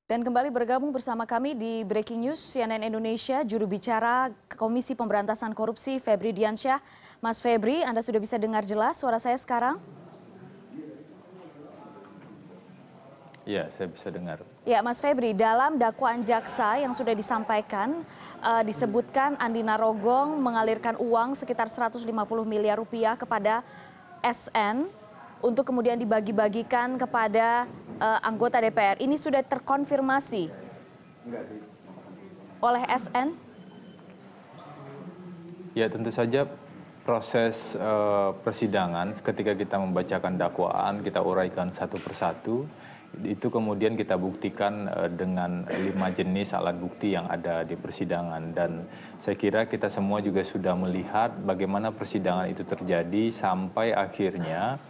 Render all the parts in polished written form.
Dan kembali bergabung bersama kami di Breaking News CNN Indonesia, juru bicara Komisi Pemberantasan Korupsi Febri Diansyah. Mas Febri, Anda sudah bisa dengar jelas suara saya sekarang? Iya, saya bisa dengar. Ya, Mas Febri, dalam dakwaan jaksa yang sudah disampaikan, disebutkan Andi Narogong mengalirkan uang sekitar 150 miliar rupiah kepada SN untuk kemudian dibagi-bagikan kepada anggota DPR. Ini sudah terkonfirmasi oleh SN? Ya, tentu saja proses persidangan ketika kita membacakan dakwaan, kita uraikan satu persatu, itu kemudian kita buktikan dengan 5 jenis alat bukti yang ada di persidangan. Dan saya kira kita semua juga sudah melihat bagaimana persidangan itu terjadi sampai akhirnya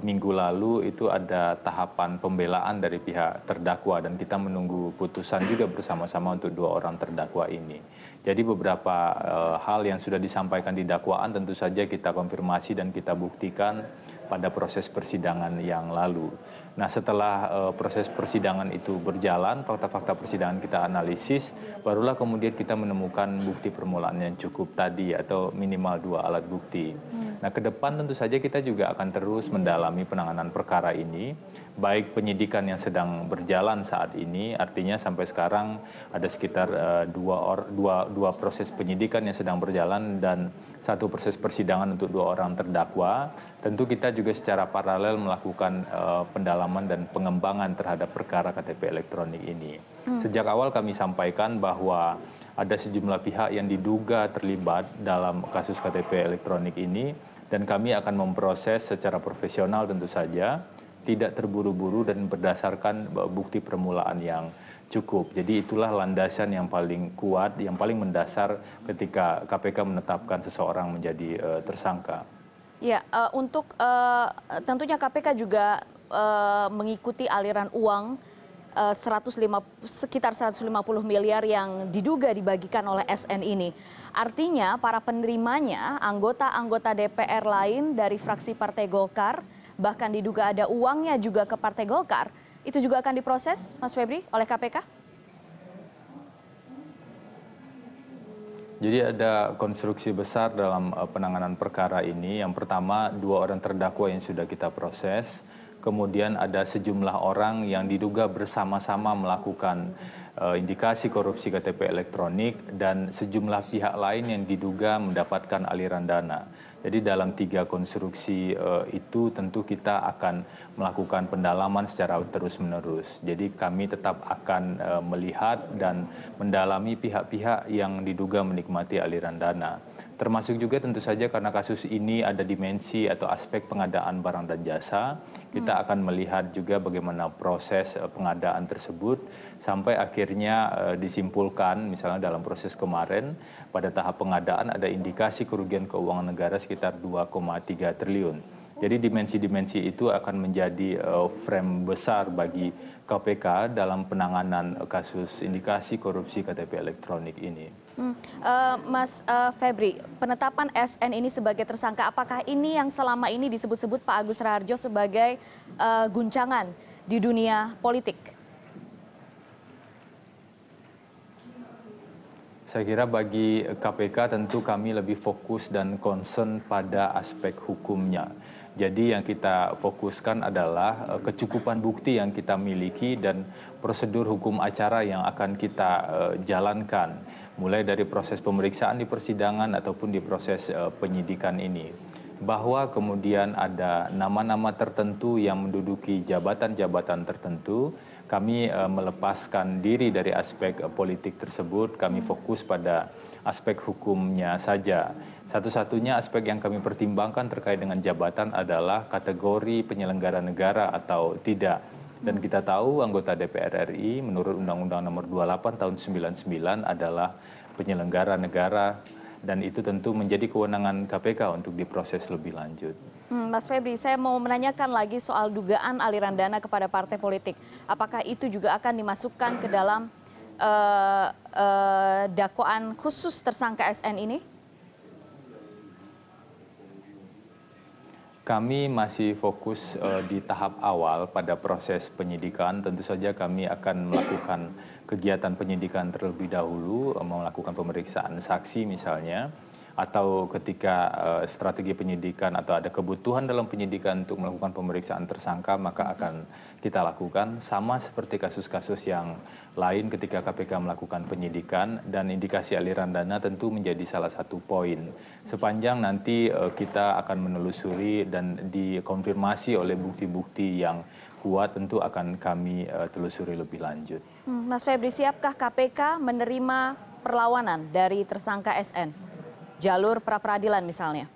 minggu lalu itu ada tahapan pembelaan dari pihak terdakwa dan kita menunggu putusan juga bersama-sama untuk 2 orang terdakwa ini. Jadi beberapa hal yang sudah disampaikan di dakwaan tentu saja kita konfirmasi dan kita buktikan pada proses persidangan yang lalu. Nah, setelah proses persidangan itu berjalan, fakta-fakta persidangan kita analisis, barulah kemudian kita menemukan bukti permulaan yang cukup tadi atau minimal 2 alat bukti. Nah, ke depan tentu saja kita juga akan terus mendalami penanganan perkara ini, baik penyidikan yang sedang berjalan saat ini, artinya sampai sekarang ada sekitar dua proses penyidikan yang sedang berjalan dan 1 proses persidangan untuk 2 orang terdakwa. Tentu kita juga secara paralel melakukan pendalaman dan pengembangan terhadap perkara KTP elektronik ini. Sejak awal kami sampaikan bahwa ada sejumlah pihak yang diduga terlibat dalam kasus KTP elektronik ini dan kami akan memproses secara profesional tentu saja, tidak terburu-buru dan berdasarkan bukti permulaan yang cukup. Jadi itulah landasan yang paling kuat, yang paling mendasar ketika KPK menetapkan seseorang menjadi tersangka. Ya, untuk tentunya KPK juga mengikuti aliran uang sekitar 150 miliar yang diduga dibagikan oleh SN ini. Artinya para penerimanya, anggota-anggota DPR lain dari fraksi Partai Golkar, bahkan diduga ada uangnya juga ke Partai Golkar, itu juga akan diproses, Mas Febri, oleh KPK? Jadi ada konstruksi besar dalam penanganan perkara ini. Yang pertama, 2 orang terdakwa yang sudah kita proses. Kemudian ada sejumlah orang yang diduga bersama-sama melakukan indikasi korupsi KTP elektronik dan sejumlah pihak lain yang diduga mendapatkan aliran dana. Jadi dalam 3 konstruksi itu tentu kita akan melakukan pendalaman secara terus-menerus. Jadi kami tetap akan melihat dan mendalami pihak-pihak yang diduga menikmati aliran dana. Termasuk juga tentu saja karena kasus ini ada dimensi atau aspek pengadaan barang dan jasa, kita akan melihat juga bagaimana proses pengadaan tersebut sampai akhirnya disimpulkan misalnya dalam proses kemarin pada tahap pengadaan ada indikasi kerugian keuangan negara sekitar 2,3 triliun. Jadi dimensi-dimensi itu akan menjadi frame besar bagi KPK dalam penanganan kasus indikasi korupsi KTP elektronik ini. Mas Febri, penetapan SN ini sebagai tersangka, apakah ini yang selama ini disebut-sebut Pak Agus Raharjo sebagai guncangan di dunia politik? Saya kira bagi KPK tentu kami lebih fokus dan concern pada aspek hukumnya. Jadi yang kita fokuskan adalah kecukupan bukti yang kita miliki dan prosedur hukum acara yang akan kita jalankan. Mulai dari proses pemeriksaan di persidangan ataupun di proses penyidikan ini. Bahwa kemudian ada nama-nama tertentu yang menduduki jabatan-jabatan tertentu, kami melepaskan diri dari aspek politik tersebut, kami fokus pada aspek hukumnya saja. Satu-satunya aspek yang kami pertimbangkan terkait dengan jabatan adalah kategori penyelenggara negara atau tidak. Dan kita tahu anggota DPR RI menurut Undang-Undang Nomor 28 Tahun 99 adalah penyelenggara negara dan itu tentu menjadi kewenangan KPK untuk diproses lebih lanjut. Mas Febri, saya mau menanyakan lagi soal dugaan aliran dana kepada partai politik. Apakah itu juga akan dimasukkan ke dalam dakwaan khusus tersangka SN ini? Kami masih fokus di tahap awal pada proses penyidikan. Tentu saja kami akan melakukan kegiatan penyidikan terlebih dahulu, melakukan pemeriksaan saksi misalnya, atau ketika strategi penyidikan atau ada kebutuhan dalam penyidikan untuk melakukan pemeriksaan tersangka, maka akan kita lakukan. Sama seperti kasus-kasus yang lain ketika KPK melakukan penyidikan, dan indikasi aliran dana tentu menjadi salah satu poin. Sepanjang nanti kita akan menelusuri dan dikonfirmasi oleh bukti-bukti yang kuat, tentu akan kami telusuri lebih lanjut. Mas Febri, siapkah KPK menerima perlawanan dari tersangka SN? Jalur pra-peradilan misalnya?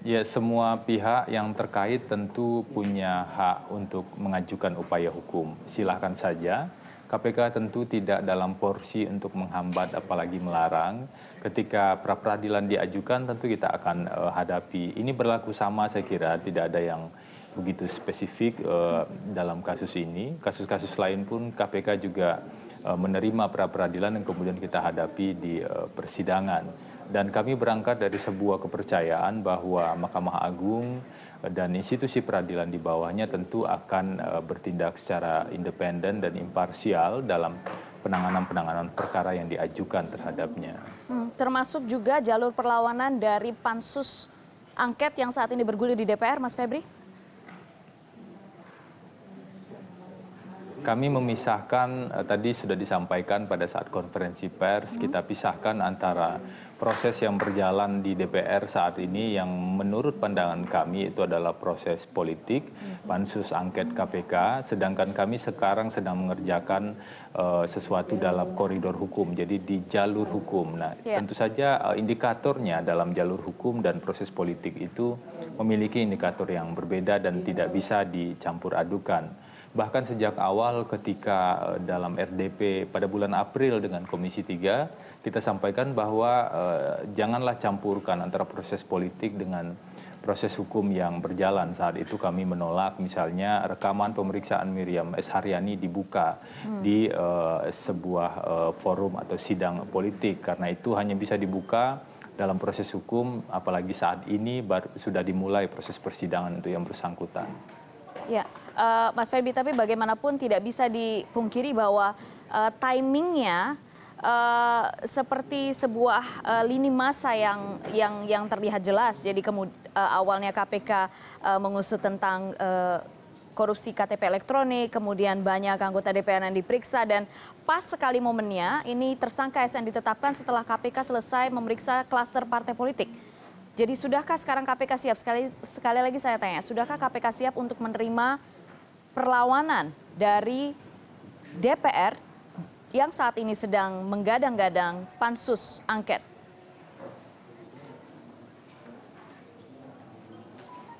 Ya, semua pihak yang terkait tentu punya hak untuk mengajukan upaya hukum. Silahkan saja. KPK tentu tidak dalam porsi untuk menghambat apalagi melarang. Ketika pra-peradilan diajukan tentu kita akan hadapi. Ini berlaku sama, saya kira tidak ada yang begitu spesifik dalam kasus ini. Kasus-kasus lain pun KPK juga menerima pra-peradilan yang kemudian kita hadapi di persidangan. Dan kami berangkat dari sebuah kepercayaan bahwa Mahkamah Agung dan institusi peradilan di bawahnya tentu akan bertindak secara independen dan imparsial dalam penanganan perkara yang diajukan terhadapnya. Termasuk juga jalur perlawanan dari pansus angket yang saat ini bergulir di DPR, Mas Febri? Kami memisahkan, tadi sudah disampaikan pada saat konferensi pers, kita pisahkan antara proses yang berjalan di DPR saat ini yang menurut pandangan kami itu adalah proses politik, pansus angket KPK, sedangkan kami sekarang sedang mengerjakan sesuatu dalam koridor hukum, jadi di jalur hukum. Nah, tentu saja indikatornya dalam jalur hukum dan proses politik itu memiliki indikator yang berbeda dan tidak bisa dicampur adukan. Bahkan sejak awal ketika dalam RDP pada bulan April dengan Komisi 3, kita sampaikan bahwa janganlah campurkan antara proses politik dengan proses hukum yang berjalan. Saat itu kami menolak misalnya rekaman pemeriksaan Miriam S. Haryani dibuka di sebuah forum atau sidang politik. Karena itu hanya bisa dibuka dalam proses hukum, apalagi saat ini sudah dimulai proses persidangan untuk yang bersangkutan. Ya, Mas Febri, tapi bagaimanapun tidak bisa dipungkiri bahwa timingnya seperti sebuah lini masa yang terlihat jelas. Jadi awalnya KPK mengusut tentang korupsi KTP elektronik, kemudian banyak anggota DPR yang diperiksa, dan pas sekali momennya ini tersangka SN ditetapkan setelah KPK selesai memeriksa klaster partai politik. Jadi sudahkah sekarang KPK siap? Sekali lagi saya tanya, sudahkah KPK siap untuk menerima perlawanan dari DPR yang saat ini sedang menggadang-gadang pansus angket?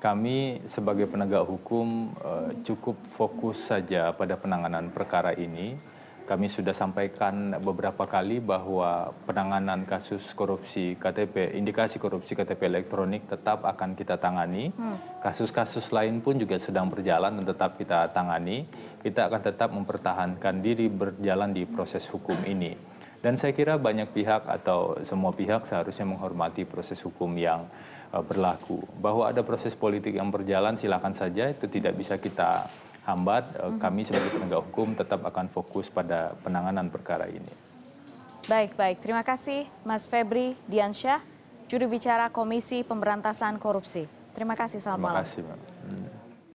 Kami sebagai penegak hukum cukup fokus saja pada penanganan perkara ini. Kami sudah sampaikan beberapa kali bahwa penanganan kasus korupsi KTP, indikasi korupsi KTP elektronik tetap akan kita tangani. Kasus-kasus lain pun juga sedang berjalan dan tetap kita tangani. Kita akan tetap mempertahankan diri berjalan di proses hukum ini. Dan saya kira banyak pihak atau semua pihak seharusnya menghormati proses hukum yang berlaku. Bahwa ada proses politik yang berjalan, silakan saja, itu tidak bisa kita hambat. Kami sebagai penegak hukum tetap akan fokus pada penanganan perkara ini. Baik. Terima kasih Mas Febri Diansyah, juru bicara Komisi Pemberantasan Korupsi. Terima kasih, selamat malam. Terima kasih, Mbak.